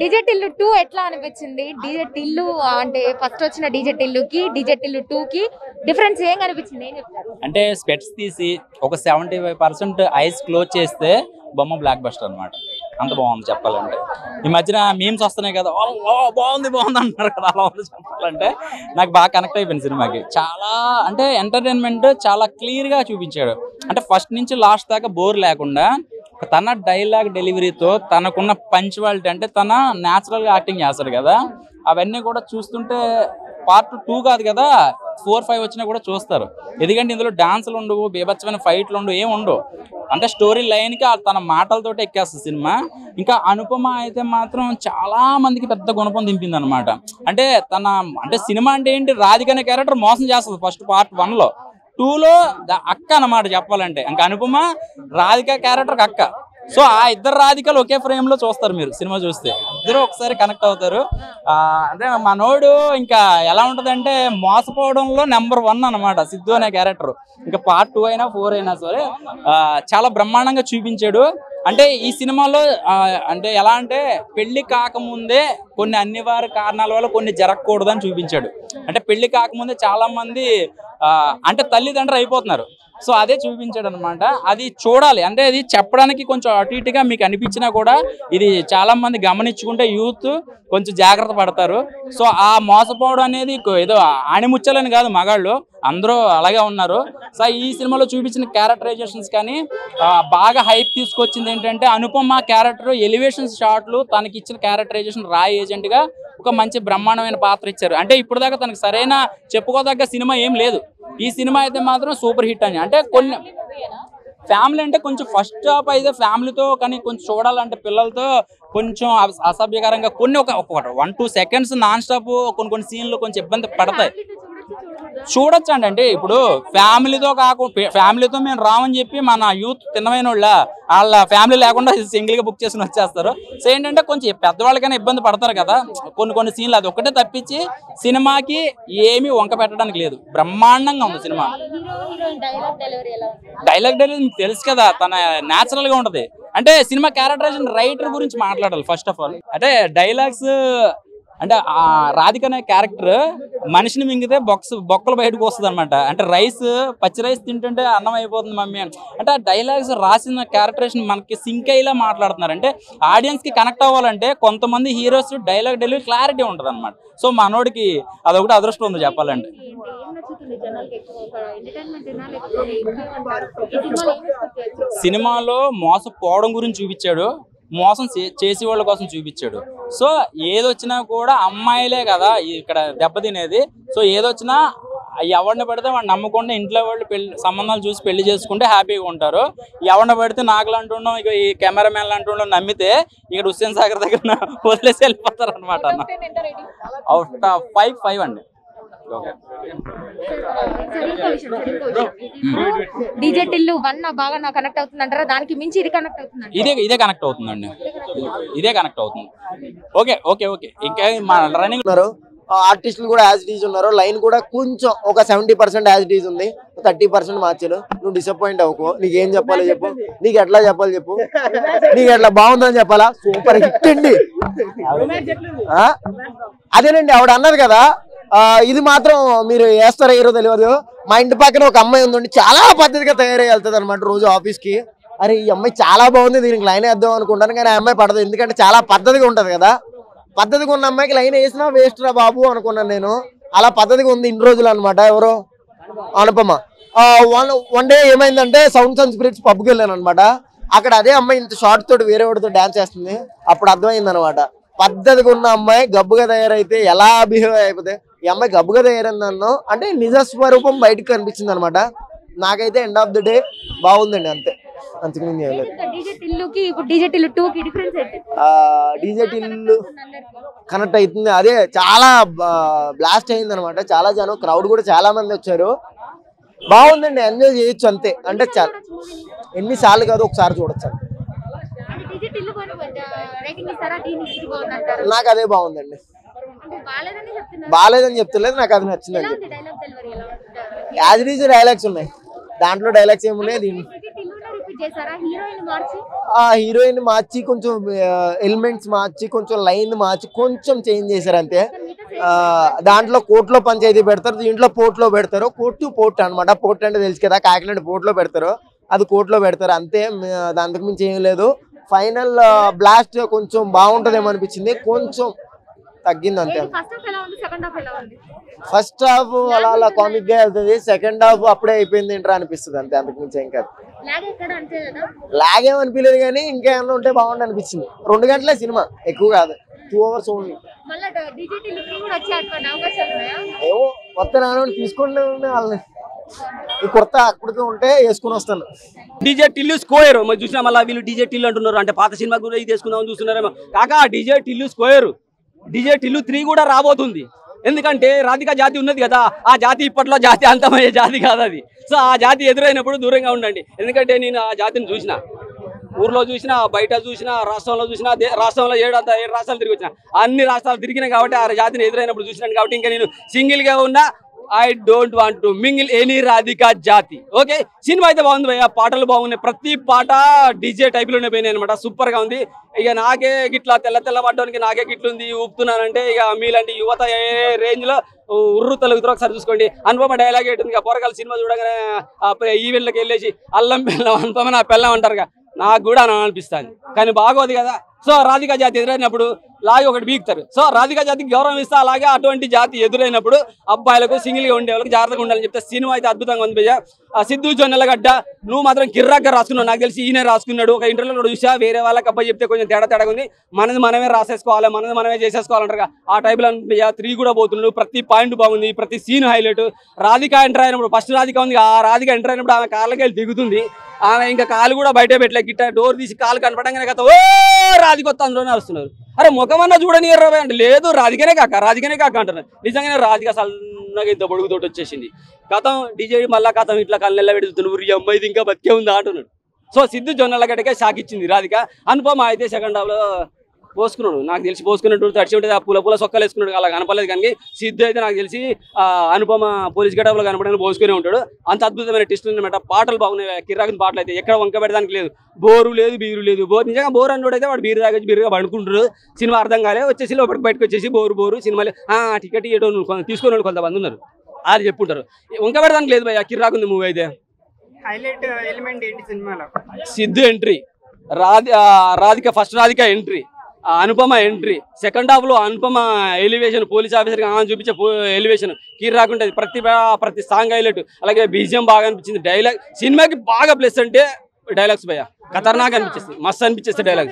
DJ Tillu 2 ఎట్లా అనిపించింది? DJ Tillu అంటే ఫస్ట్ వచ్చిన డీజే టిల్లుకి డీజే టిల్లు 2 కి డిఫరెన్స్ ఏం కనిపించింది? ఏం చెప్తారు? అంటే స్పెట్స్ తీసి ఒక 75% ఐస్ క్లోజ్ చేస్తే బొమ్మ బ్లాక్ బస్టర్ అనమాట. అంత బాగుంది చెప్పాలంటే. ఈ మధ్యన మీమ్స్ వస్తున్నాయి కదా, బాగుంది బాగుంది అంటున్నారు కదా, అలా ఉంది చెప్పాలంటే. నాకు బాగా కనెక్ట్ అయిపోయింది సినిమాకి. చాలా అంటే ఎంటర్టైన్మెంట్ చాలా క్లియర్గా చూపించాడు. అంటే ఫస్ట్ నుంచి లాస్ట్ దాకా బోర్ లేకుండా తన డైలాగ్ డెలివరీతో తనకున్న పంచువాలిటీ, అంటే తన న్యాచురల్గా యాక్టింగ్ చేస్తాడు కదా, అవన్నీ కూడా చూస్తుంటే పార్ట్ 2 కాదు కదా 4, 5 వచ్చినా కూడా చూస్తారు. ఎందుకంటే ఇందులో డాన్సులు ఉండవు, బీభత్సమైన ఫైట్లు ఉండవు, ఏమి ఉండవు. అంటే స్టోరీ లైన్కి తన మాటలతోటి ఎక్కేస్తుంది సినిమా. ఇంకా అనుపమ అయితే మాత్రం చాలా మందికి పెద్ద గుణపం దింపింది అనమాట. అంటే అంటే సినిమా అంటే ఏంటి, రాధిక అనే క్యారెక్టర్ మోసం చేస్తుంది ఫస్ట్ పార్ట్ 1లో. 2లో అక్క అన్నమాట చెప్పాలంటే. ఇంకా అనుపమ రాధిక క్యారెక్టర్కి అక్క. సో ఆ ఇద్దరు రాధికలు ఒకే ఫ్రేమ్ లో చూస్తారు మీరు సినిమా చూస్తే, ఇద్దరు ఒకసారి కనెక్ట్ అవుతారు. అంటే మనోడు ఇంకా ఎలా ఉంటదంటే మోసపోవడంలో నెంబర్ 1 అనమాట సిద్ధు అనే క్యారెక్టర్. ఇంకా పార్ట్ 2 అయినా 4 అయినా సరే చాలా బ్రహ్మాండంగా చూపించాడు. అంటే ఈ సినిమాలో అంటే ఎలా అంటే పెళ్లి కాకముందే కొన్ని అనివార్య కారణాల వల్ల కొన్ని జరగకూడదని చూపించాడు. అంటే పెళ్లి కాకముందే చాలా మంది అంటే తల్లిదండ్రులు అయిపోతున్నారు. సో అదే చూపించాడు అనమాట. అది చూడాలి. అంటే అది చెప్పడానికి కొంచెం అటు ఇటుగా మీకు అనిపించినా కూడా ఇది చాలా మంది గమనించుకుంటే యూత్ కొంచెం జాగ్రత్త పడతారు. సో ఆ మోసపోవడం అనేది ఏదో ఆణిముచ్చాలని కాదు, మగాళ్ళు అందరూ అలాగే ఉన్నారు. సో ఈ సినిమాలో చూపించిన క్యారెక్టరైజేషన్స్ కానీ బాగా హైప్ తీసుకొచ్చింది ఏంటంటే అనుపమ క్యారెక్టర్ ఎలివేషన్స్ షాట్లు, తనకి ఇచ్చిన క్యారెక్టరైజేషన్ రాయ్ ఏజెంట్గా ఒక మంచి బ్రహ్మాండమైన పాత్ర ఇచ్చారు. అంటే ఇప్పుడు దాకా తనకు సరైన చెప్పుకోదగ్గ సినిమా ఏం లేదు. ఈ సినిమా అయితే మాత్రం సూపర్ హిట్ అని. అంటే కొన్ని ఫ్యామిలీ అంటే కొంచెం ఫస్ట్ హాఫ్ అయితే ఫ్యామిలీతో, కానీ కొంచెం చూడాలంటే పిల్లలతో కొంచెం అసభ్యకరంగా కొన్ని ఒక 1-2 సెకండ్స్ నాన్ స్టాప్ కొన్ని సీన్లు కొంచెం ఇబ్బంది పడతాయి. చూడొచ్చు అండి. అంటే ఇప్పుడు ఫ్యామిలీతో ఫ్యామిలీతో మేము రామని చెప్పి మన యూత్ తిన్నమైన వాళ్ళ ఫ్యామిలీ లేకుండా సింగిల్ గా బుక్ చేసుకుని వచ్చేస్తారు. సో ఏంటంటే కొంచెం పెద్దవాళ్ళకైనా ఇబ్బంది పడతారు కదా కొన్ని సీన్లు. అది ఒకటే తప్పించి సినిమాకి ఏమీ వంక పెట్టడానికి లేదు. బ్రహ్మాండంగా ఉంది సినిమా. డైలాగ్ డెలివరీ మీకు తెలుసు కదా, తన న్యాచురల్ గా ఉంటది. అంటే సినిమా క్యారెక్టరైజేషన్ రైటర్ గురించి మాట్లాడాలి ఫస్ట్ ఆఫ్ ఆల్. అంటే డైలాగ్స్ అంటే రాధిక అనే క్యారెక్టర్ మనిషిని మింగితే బొక్కలు బయటకు వస్తుంది అనమాట. అంటే పచ్చి రైస్ తింటుంటే అన్నం అయిపోతుంది మమ్మీ అని. అంటే ఆ డైలాగ్స్ రాసిన క్యారెక్టరేషన్ మనకి సింక్ అయ్యేలా మాట్లాడుతున్నారు. అంటే ఆడియన్స్ కి కనెక్ట్ అవ్వాలంటే కొంతమంది హీరోస్ డైలాగ్ డెలివరీ క్లారిటీ ఉంటుంది అనమాట. సో మనోడికి అదొకటి అదృష్టం ఉంది చెప్పాలంటే. సినిమాలో మోసపోవడం గురించి చూపించాడు, మోసం చేసే వాళ్ళ కోసం చూపించాడు. సో ఏదొచ్చినా కూడా అమ్మాయిలే కదా ఇక్కడ దెబ్బతినేది. సో ఏదొచ్చినా ఎవరిని పడితే వాడిని నమ్మకుండా ఇంట్లో వాళ్ళు సంబంధాలు చూసి పెళ్లి చేసుకుంటే హ్యాపీగా ఉంటారు. ఎవరిని పడితే నాకులు అంటుండడం, ఇక ఈ కెమెరామెన్లు అంటుండడం నమ్మితే ఇక్కడ హుస్సేన్ సాగర్ దగ్గర వదిలేసి వెళ్ళిపోతారు అనమాట. అవుట్ ఆఫ్ 5 అండి. డీజే టిల్లు 1 బాగా నాకు కనెక్ట్ అవుతుంది అంటారా? దానికి మించి ఇది కనెక్ట్ అవుతుంది? ఇదే కనెక్ట్ అవుతుందండి. ఇదే కనెక్ట్ అవుతుంది. ఓకే ఇంకా మా రన్నింగ్ ఆర్టిస్టులు కూడా యాజ్ డీజ్ ఉన్నారు. లైన్ కూడా కొంచెం ఒక 70% యాజ్ డీజ్ ఉంది, 30% మార్చారు. నువ్వు డిసప్పాయింట్ అవ్వకు. నీకేం చెప్పాలో చెప్పు, నీకు ఎట్లా చెప్పాలి చెప్పు, నీకు ఎట్లా బాగుందని చెప్పాలా? సూపర్ హిట్ అండి. అదేనండి ఆవిడ అన్నది కదా, ఇది మాత్రం మీరు వేస్తారో ఏరో తెలియదు. మా ఇంటి పక్కన ఒక అమ్మాయి ఉందండి, చాలా పద్ధతిగా తయారై వెళ్తుంది అనమాట రోజు ఆఫీస్ కి. అరే ఈ అమ్మాయి చాలా బాగుంది, దీనికి లైన్ వేద్దాం అనుకుంటాను, కానీ ఆ అమ్మాయి పడదు. ఎందుకంటే చాలా పద్ధతిగా ఉంటది కదా. పద్ధతిగా ఉన్న అమ్మాయికి లైన్ వేసినా వేస్ట్ రా బాబు అనుకున్నాను నేను. అలా పద్ధతిగా ఉంది ఇన్ని రోజులు అనమాట. ఎవరు అనుపమ. వన్ డే ఏమైందంటే సౌండ్స్ అండ్ స్పిరిట్స్ పబ్కి వెళ్ళాను అనమాట. అక్కడ అదే అమ్మాయి ఇంత షార్ట్ తోటి వేరే వాడితో డాన్స్ చేస్తుంది. అప్పుడు అర్థమైంది అనమాట, పద్ధతిగా ఉన్న అమ్మాయి గబ్బుగా తయారైతే ఎలా బిహేవ్ అయిపోతే. ఈ అమ్మాయి గబ్బుగా తయారైందన్నో అంటే నిజ స్వరూపం బయటకు కనిపించింది అనమాట. నాకైతే ఎండ్ ఆఫ్ ది డే బాగుందండి, అంతే. డీజే టిల్లు కనెక్ట్ అవుతుంది. అదే చాలా బ్లాస్ట్ అయింది అనమాట. చాలా జనం, క్రౌడ్ కూడా చాలా మంది వచ్చారు. బాగుందండి, ఎంజాయ్ చేయొచ్చు అంతే. అంటే ఎన్నిసార్లు కాదు, ఒకసారి చూడొచ్చు. నాకు అదే బాగుందండి. బాగాలేదని చెప్తలేదు, నాకు అది నచ్చిందండి. యాజ్ డీజ్ డైలాగ్స్ ఉన్నాయి దాంట్లో. డైలాగ్స్ ఏమున్నాయి చేశారా హీరోయిన్ మార్చి? ఆ హీరోయిన్ మార్చి కొంచెం ఎలిమెంట్స్ మార్చి కొంచెం లైన్ మార్చి కొంచెం చేంజ్ చేశారు అంతే. దాంట్లో కోర్టులో పంచాయతీ పెడతారు, దీంట్లో పోర్ట్లో పెడతారు. పోర్ట్ అనమాట. పోర్ట్ అంటే తెలుసు కదా, కాకినాడ పోర్ట్లో పెడతారు, అది కోర్టులో పెడతారు అంతే. దానికి మించి ఏం లేదు. ఫైనల్ బ్లాస్ట్ కొంచెం బాగుంటదేమో అనిపించింది, కొంచెం తగ్గింది అంతే. ఫస్ట్ హాఫ్ అలా అలా కామిక్ గా వెళ్తుంది, సెకండ్ హాఫ్ అప్పుడే అయిపోయింది ఏంట్రా అనిపిస్తుంది అంతే, అంతకు మించి ఏం కాదు. లాగ్ ఏమనిపించలేదు కానీ ఇంకా ఏమన్నా ఉంటే బాగుండు అనిపించింది. 2 గంటలే సినిమా, ఎక్కువ కాదు, 2 hours ఓన్లీ. ఏమో వస్తాను తీసుకుంటే వాళ్ళని ఈ కొత్త అక్కడికి ఉంటే వేసుకుని వస్తాను. డీజే టిల్లు స్క్వేర్ మరి చూసినా, మళ్ళీ వీళ్ళు డీజే టిల్లు అంటున్నారు, అంటే పాత సినిమా కూడా ఇది వేసుకుందామని చూస్తున్నారేమో. కాకా DJ Tillu square, DJ Tillu 3 కూడా రాబోతుంది. ఎందుకంటే రాధికా జాతి ఉన్నది కదా, ఆ జాతి ఇప్పట్లో జాతి అంతమయ్యే జాతి కాదు అది. సో ఆ జాతి ఎదురైనప్పుడు దూరంగా ఉండండి. ఎందుకంటే నేను ఆ జాతిని చూసిన, ఊర్లో చూసినా, బయట చూసినా, రాష్ట్రంలో చూసినా, రాష్ట్రంలో 7 రాష్ట్రాలు తిరిగి వచ్చిన, అన్ని రాష్ట్రాలు తిరిగినా కాబట్టి ఆ జాతిని ఎదురైనప్పుడు చూసినాను కాబట్టి ఇంకా నేను సింగిల్ గా ఉన్నా. I don't want to mingle any Radhika జాతి. ఓకే, సినిమా అయితే బాగుంది భయ్య, పాటలు బాగున్నాయి, ప్రతి పాట డీజే టైప్లోనే పోయినాయి అనమాట, సూపర్ గా ఉంది. ఇక నాకే గిట్లా తెల్ల పడ్డానికి నాకే గిట్లుంది ఊపుతున్నానంటే ఇక మీలాంటి యువత ఏ రేంజ్ లో ఉర్రు తొలగుతారు ఒకసారి చూసుకోండి. అనుపమ డైలాగ్ ఏంటుంది, పొరగాల సినిమా చూడగానే ఈవెంట్లకు వెళ్ళేసి అల్లం బెల్లం అనుపమ నా పెళ్ళం అంటారుగా, నాకు కూడా అనిపిస్తుంది కానీ బాగోదు కదా. సో రాధికా జాతి ఎదురైనప్పుడు లాగే ఒకటి బీగుతారు. సో రాధికా జాతికి గౌరవం ఇస్తా, అలాగే అటువంటి జాతి ఎదురైనప్పుడు అబ్బాయిలకు సింగిల్ గా ఉండే వాళ్ళకి జాగ్రత్తగా ఉండాలని చెప్తే సినిమా అయితే అద్భుతంగా ఉంది భయ్య. ఆ సిద్ధు జొన్నలగడ్డ నువ్వు మాత్రం కిర్రాక్గా రాసుకున్నావు, నాకు తెలిసి ఈయన రాసుకున్నాడు. ఒక ఇంటర్వ్యూలో కూడా చూసా, వేరే వాళ్ళకి అబ్బాయి చెప్తే కొంచెం తేడా ఉంది, మనది మనమే రాసేసుకోవాలి, మనది మనమే చేసేసుకోవాలంటారు. ఆ టైప్లో భయ్య 3 కూడా పోతున్నాడు, ప్రతి పాయింట్ బాగుంది, ప్రతి సీన్ హైలైట్. రాధిక ఎంటర్ అయినప్పుడు ఫస్ట్ రాధిక ఉంది, ఆ రాధిక ఎంటర్ అయినప్పుడు ఆమె కాళ్ళకి వెళ్ళి దిగుతుంది, ఆమె ఇంకా కాలు కూడా బయట పెట్టలే, గిట్ట డోర్ తీసి కాలు కనపడంగానే కదా ఓ రాధిక వస్తా అందులోనే వస్తున్నారు. అరే ముఖమన్నా చూడని ఎర్రవే అంటే లేదు, రాధికనే కాక అంటున్నారు. నిజంగానే రాధిక సన్నగా ఇంత పొడుగుతోటి వచ్చేసింది. కథం డీజే మళ్ళా కథం ఇట్లా కళ్ళెల్ల పెడుతున్నారు, ఈ అమ్మాయిది ఇంకా బతికే ఉందా అంటున్నాడు. సో సిద్ధు జొన్నలగడ్డకే షాక్ ఇచ్చింది రాధిక. అనుపమ అయితే సెకండ్ హాఫ్లో పోసుకున్నాడు, నాకు తెలిసి పోసుకున్నట్టు తడిచి ఉంటుంది, ఆ పూల సొక్కలు వేసుకున్నాడు, అలా కనపడలేదు. కానీ సిద్ధు అయితే నాకు తెలిసి అనుపమ పోలీస్ గడపలో కనపడని పోసుకునే ఉంటాడు. అంత అద్భుతమైన టెస్ట్ ఉందన్నమాట. పాటలు బాగున్నాయి, కిరాకిన పాటలు అయితే ఎక్కడ వంక పెడడానికి లేదు, బోరు లేదు, బీరు లేదు. నిజంగా బోర్ అన్నోడు అయితే వాడు బీరు తాగొచ్చి బీరుగా పడుకుంటారు, సినిమా అర్థం కాలే, వచ్చేసి లోపలికి బయటకు వచ్చేసి బోరు సినిమాలు టికెట్ తీసుకునే వాళ్ళు కొంతమంది ఉన్నారు, అది చెప్పుంటారు. వంక పెడడానికి లేదు భయ్య, కిరాకుంది మూవీ అయితే. హైలైట్ ఎలిమెంట్ ఏంటి సినిమాలో? Siddhu entry, Radhika first Radhika entry, Anupama entry, second half లో అనుపమ ఎలివేషన్, పోలీస్ ఆఫీసర్ చూపించే ఎలివేషన్ కీర్ ఉంటుంది. ప్రతి సాంగ్ హైలైట్, అలాగే బీజిఎం బాగా అనిపించింది. డైలాగ్ సినిమాకి బాగా ప్లస్ అంటే డైలాగ్స్ భయ్య ఖతర్నాక్ అనిపించేస్తుంది, మస్తు అనిపించేస్తుంది డైలాగ్.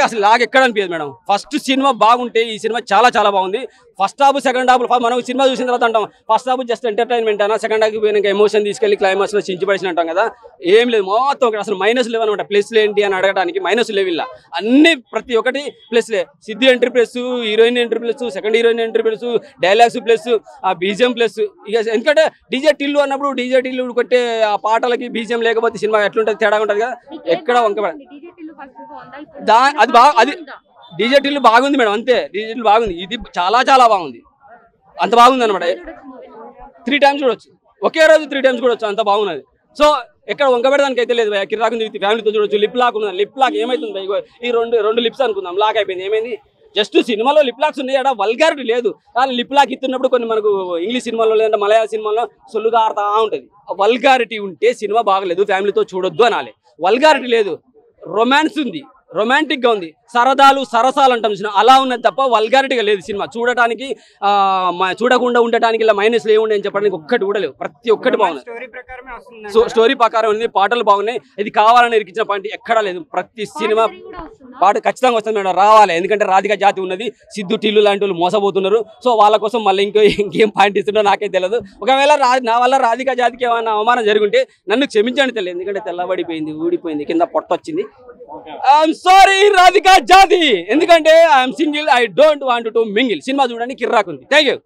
అసలు లాగ్ ఎక్కడ అనిపించదు మేడం. ఫస్ట్ సినిమా బాగుంటే ఈ సినిమా చాలా బాగుంది. ఫస్ట్ హాఫ్ సెకండ్ హాఫ్ మనం సినిమా చూసిన తర్వాత అంటాం ఫస్ట్ హాఫ్ జస్ట్ ఎంటర్టైన్మెంట్ అయినా, సెకండ్ హాఫ్ పోయినాక ఎమోషన్ తీసుకెళ్లి క్లైమాక్స్ లో చించిపడిసిన అంటాం కదా, ఏం లేదు. మొత్తం అసలు మైనస్ లేవు అనమాట. ప్లస్లు ఏంటి అని అడగడానికి మైనస్ లేవు, ఇలా అన్ని ప్రతి ఒక్కటి ప్లస్లే. Siddhu entry plus, heroine entry plus, second heroine entry plus, dialogues plus, ఆ బీజిఎం ప్లస్. ఇక ఎందుకంటే డీజే టిల్లు అన్నప్పుడు డీజే టిల్లు కొట్టే ఆ పాటలకి బీజిఎం లేకపోతే సినిమా ఎట్లుంటుంది, తేడా ఉంటుంది కదా, ఎక్కడ వంకబడ. అది డీజే టిల్లు బాగుంది మేడం, అంతే. డీజే టిల్లు బాగుంది, ఇది చాలా బాగుంది, అంత బాగుంది అనమాట. 3 times చూడొచ్చు, ఒకే రోజు 3 times చూడొచ్చు, అంత బాగున్నది. సో ఎక్కడ వంకబెడడానికి అయితే లేదు, కిరాకుంది, ఫ్యామిలీతో చూడొచ్చు. లిప్ లాక్ ఉన్నది, లిప్ లాక్ ఏమైతుంది ఈ రెండు లిప్స్ అనుకుందాం, లాక్ అయిపోయింది, ఏమైంది? జస్ట్ సినిమాలో లిప్ లాక్స్ ఉన్నాయి, అక్కడ వల్గారిటీ లేదు. కానీ లిప్ లాక్ ఇస్తున్నప్పుడు కొన్ని మనకు ఇంగ్లీష్ సినిమాలో లేదంటే మలయాళ సినిమాలో సొల్లుగా ఆడుతూ ఉంటుంది. వల్గారిటీ ఉంటే సినిమా బాగలేదు, ఫ్యామిలీతో చూడొద్దు అనాలి. వల్గారిటీ లేదు, రొమాన్స్ ఉంది, రొమాంటిక్ గా ఉంది, సరదాలు సరసాలు అంటాం చూసిన అలా ఉన్నది తప్ప వల్గారిటీగా లేదు సినిమా. చూడటానికి చూడకుండా ఉండటానికి ఇలా మైనస్లు ఏముండే అని చెప్పడానికి ఒక్కటి కూడా లేవు, ప్రతి ఒక్కటి బాగుంది. స్టోరీ ప్రకారం ఉంది, పాటలు బాగున్నాయి. ఇది కావాలని ఇరికించిన పాయింట్ ఎక్కడా లేదు. ప్రతి సినిమా పాట ఖచ్చితంగా వస్తుంది మేడం, రావాలి. ఎందుకంటే రాధిక జాతి ఉన్నది, సిద్ధు టిల్లు లాంటి వాళ్ళు మోసపోతున్నారు. సో వాళ్ళ కోసం మళ్ళీ ఇంకేం పాయింట్ ఇస్తుందో నాకే తెలియదు. ఒకవేళ నా వల్ల రాధిక జాతికి ఏమైనా అవమానం జరుగుంటే నన్ను క్షమించండి తెలియదు, ఎందుకంటే తెల్లబడిపోయింది, ఊడిపోయింది, కింద పొట్టొచ్చింది. ఐఎమ్ సారీ రాధిక జాతి, ఎందుకంటే I'm single, I don't want to mingle. Cinema చూడండి, కిర్రాకుంది. Thank you.